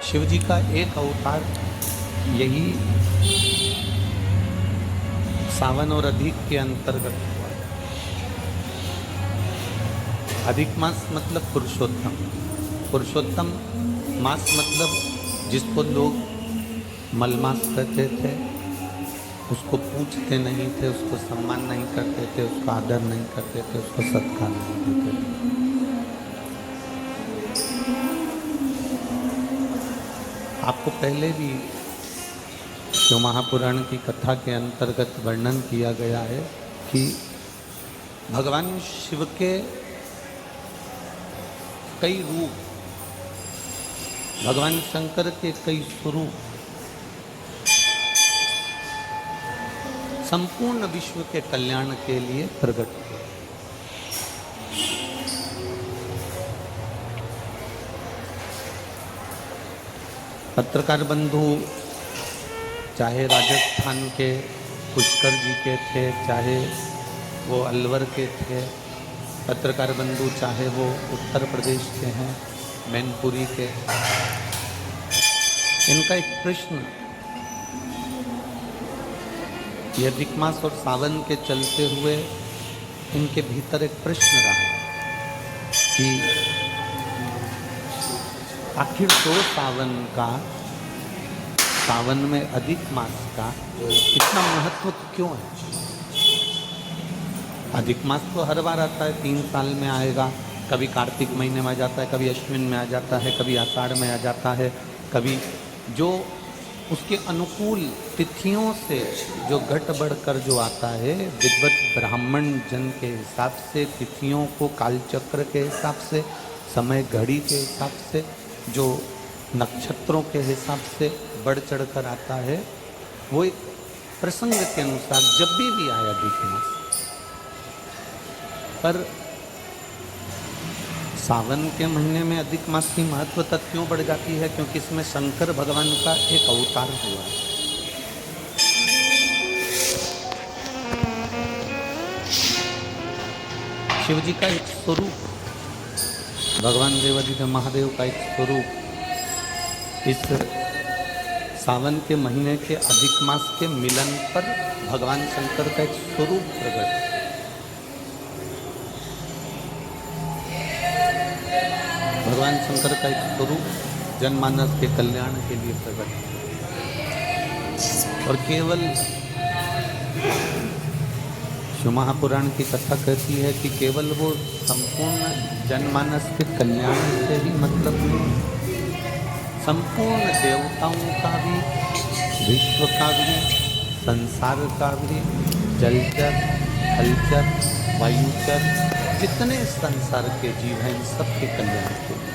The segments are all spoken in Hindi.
शिव जी का एक अवतार यही सावन और अधिक के अंतर्गत हुआ। अधिक मास मतलब पुरुषोत्तम, पुरुषोत्तम मास मतलब जिसको लोग मलमास कहते थे, उसको पूछते नहीं थे, उसको सम्मान नहीं करते थे, उसका आदर नहीं करते थे, उसको सत्कार नहीं देते थे। आपको पहले भी शिव महापुराण की कथा के अंतर्गत वर्णन किया गया है कि भगवान शिव के कई रूप, भगवान शंकर के कई स्वरूप संपूर्ण विश्व के कल्याण के लिए प्रकट हुए। पत्रकार बंधु चाहे राजस्थान के पुष्कर जी के थे, चाहे वो अलवर के थे, पत्रकार बंधु चाहे वो उत्तर प्रदेश के हैं, मैनपुरी के, इनका एक प्रश्न ये अधिक मास और सावन के चलते हुए इनके भीतर एक प्रश्न रहा कि आखिर दो सावन का, सावन में अधिक मास का इतना महत्व क्यों है? अधिक मास तो हर बार आता है, 3 साल में आएगा, कभी कार्तिक महीने में आ जाता है, कभी अश्विन में आ जाता है, कभी आषाढ़ में आ जाता है, कभी जो उसके अनुकूल तिथियों से जो घट बढ़कर जो आता है, विद्वत ब्राह्मण जन के हिसाब से, तिथियों को कालचक्र के हिसाब से, समय घड़ी के हिसाब से, जो नक्षत्रों के हिसाब से बढ़ चढ़ कर आता है, वो एक प्रसंग के अनुसार जब भी आया अधिक मास। पर सावन के महीने में अधिक मास की महत्वता क्यों बढ़ जाती है? क्योंकि इसमें शंकर भगवान का एक अवतार हुआ। शिव जी का एक स्वरूप, भगवान देवादिदेव महादेव का एक स्वरूप इस सावन के महीने के अधिक मास के मिलन पर भगवान शंकर का एक स्वरूप प्रकट। भगवान शंकर का एक स्वरूप जनमानस के कल्याण के लिए प्रकट। और केवल शिव महापुराण की कथा कहती है कि केवल वो संपूर्ण जनमानस के कल्याण से ही मतलब नहीं, संपूर्ण देवताओं का भी, विश्व का भी, संसार का भी, जलचर, थलचर, वायुचर, जितने संसार के जीव हैं, इन सबके कल्याण के लिए।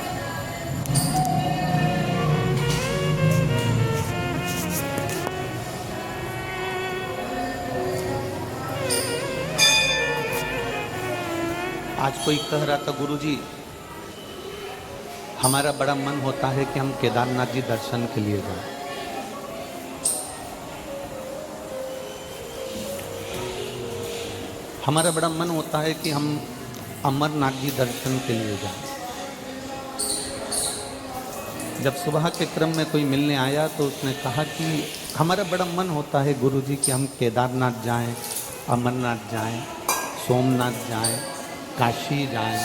आज कोई कह रहा था, गुरुजी हमारा बड़ा मन होता है कि हम केदारनाथ जी दर्शन के लिए जाएं। हमारा बड़ा मन होता है कि हम अमरनाथ जी दर्शन के लिए जाएं। जब सुबह के क्रम में कोई मिलने आया तो उसने कहा कि हमारा बड़ा मन होता है गुरुजी कि हम केदारनाथ जाएं, अमरनाथ जाएं, सोमनाथ जाएं, काशी जाएं,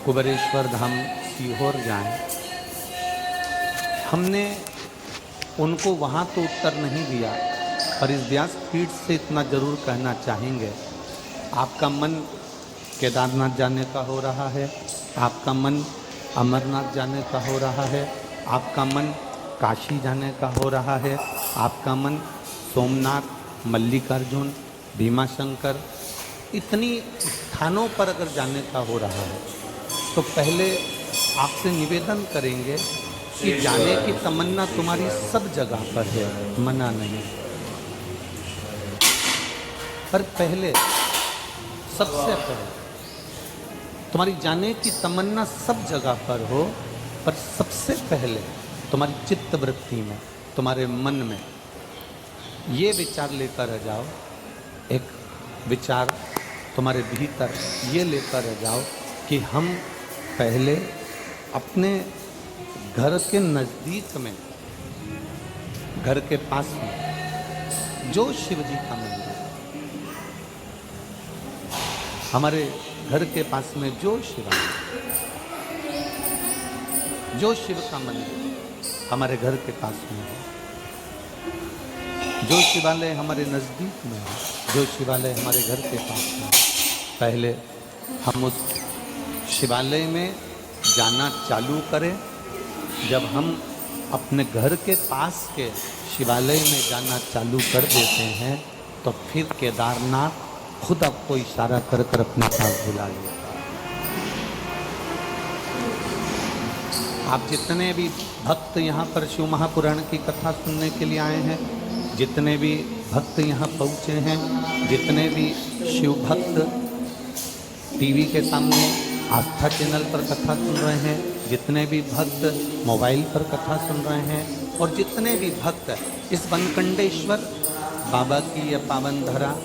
कुबेरेश्वर धाम सीहोर जाएं। हमने उनको वहाँ तो उत्तर नहीं दिया, पर इस व्यासपीठ से इतना जरूर कहना चाहेंगे, आपका मन केदारनाथ जाने का हो रहा है, आपका मन अमरनाथ जाने का हो रहा है, आपका मन काशी जाने का हो रहा है, आपका मन सोमनाथ, मल्लिकार्जुन, भीमाशंकर, इतनी स्थानों पर अगर जाने का हो रहा है तो पहले आपसे निवेदन करेंगे कि जाने की तमन्ना तुम्हारी सब जगह पर है, मना नहीं, पर पहले, सबसे पहले तुम्हारी जाने की तमन्ना सब जगह पर हो, पर सबसे पहले तुम्हारी चित्त वृत्ति में, तुम्हारे मन में ये विचार लेकर आ जाओ, एक विचार तुम्हारे भीतर ये लेकर आ जाओ कि हम पहले अपने घर के नजदीक में, घर के पास में जो शिव जी का मंदिर, हमारे घर के पास में जो शिवालय, जो शिव का मंदिर हमारे घर के पास में है, जो शिवालय हमारे नजदीक में है, जो शिवालय हमारे घर के पास में है, पहले हम उस शिवालय में जाना चालू करें। जब हम अपने घर के पास के शिवालय में जाना चालू कर देते हैं तो फिर केदारनाथ खुद आपको इशारा कर कर अपने पास बुला लेगा। आप जितने भी भक्त यहाँ पर शिव महापुराण की कथा सुनने के लिए आए हैं, जितने भी भक्त यहाँ पहुँचे हैं, जितने भी शिव भक्त टीवी के सामने आस्था चैनल पर कथा सुन रहे हैं, जितने भी भक्त मोबाइल पर कथा सुन रहे हैं, और जितने भी भक्त इस वनकंडेश्वर बाबा की यह पावन धरा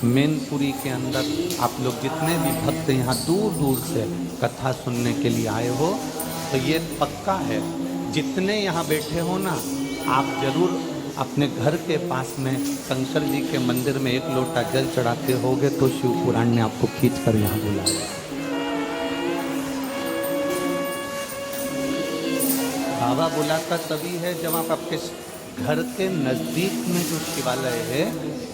मैनपुरी के अंदर आप लोग जितने भी भक्त यहाँ दूर दूर से कथा सुनने के लिए आए हो, तो ये पक्का है जितने यहाँ बैठे हो ना, आप जरूर अपने घर के पास में शंकर जी के मंदिर में एक लोटा जल चढ़ाते होगे तो शिव पुराण ने आपको खींच कर यहाँ बुलाया। बाबा बुलाता तभी है जब आप आपके घर के नज़दीक में जो शिवालय है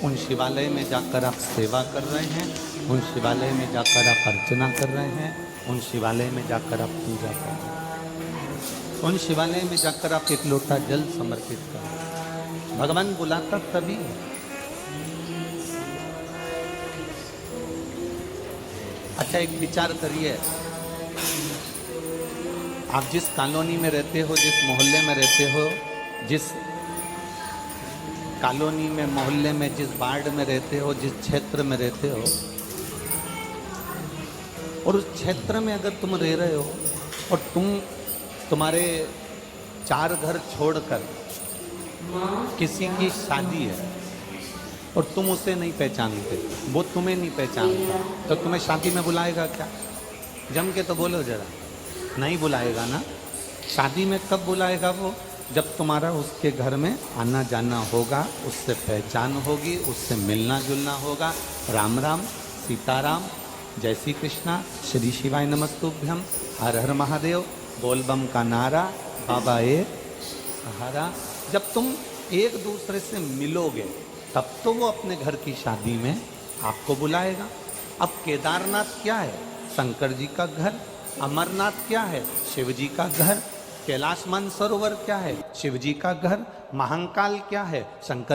उन शिवालय में जाकर आप सेवा कर रहे हैं, उन शिवालय में जाकर आप अर्चना कर रहे हैं, उन शिवालय में जाकर आप पूजा कर रहे हैं, उन शिवालय में जाकर आप एक लोटा जल समर्पित कर रहे हैं। भगवान बुलाता तभी है। अच्छा, एक विचार करिए, आप जिस कॉलोनी में रहते हो, जिस मोहल्ले में रहते हो, जिस कॉलोनी में, मोहल्ले में, जिस वार्ड में रहते हो, जिस क्षेत्र में रहते हो, और उस क्षेत्र में अगर तुम रह रहे हो और तुम्हारे 4 घर छोड़कर किसी की शादी है और तुम उसे नहीं पहचानते, वो तुम्हें नहीं पहचानता, तो तुम्हें शादी में बुलाएगा क्या? जम के तो बोलो जरा, नहीं बुलाएगा ना। शादी में कब बुलाएगा वो? जब तुम्हारा उसके घर में आना जाना होगा, उससे पहचान होगी, उससे मिलना जुलना होगा। राम राम, सीताराम, जय श्री कृष्णा, श्री शिवाय नमस्तुभ्यम, हर हर महादेव, बोलबम का नारा, बाबा एक सहारा। जब तुम एक दूसरे से मिलोगे तब तो वो अपने घर की शादी में आपको बुलाएगा। अब केदारनाथ क्या है? शंकर जी का घर। अमरनाथ क्या है? शिव जी का घर। कैलाश मानसरोवर क्या है? शिव जी का घर। महाकाल क्या है? शंकर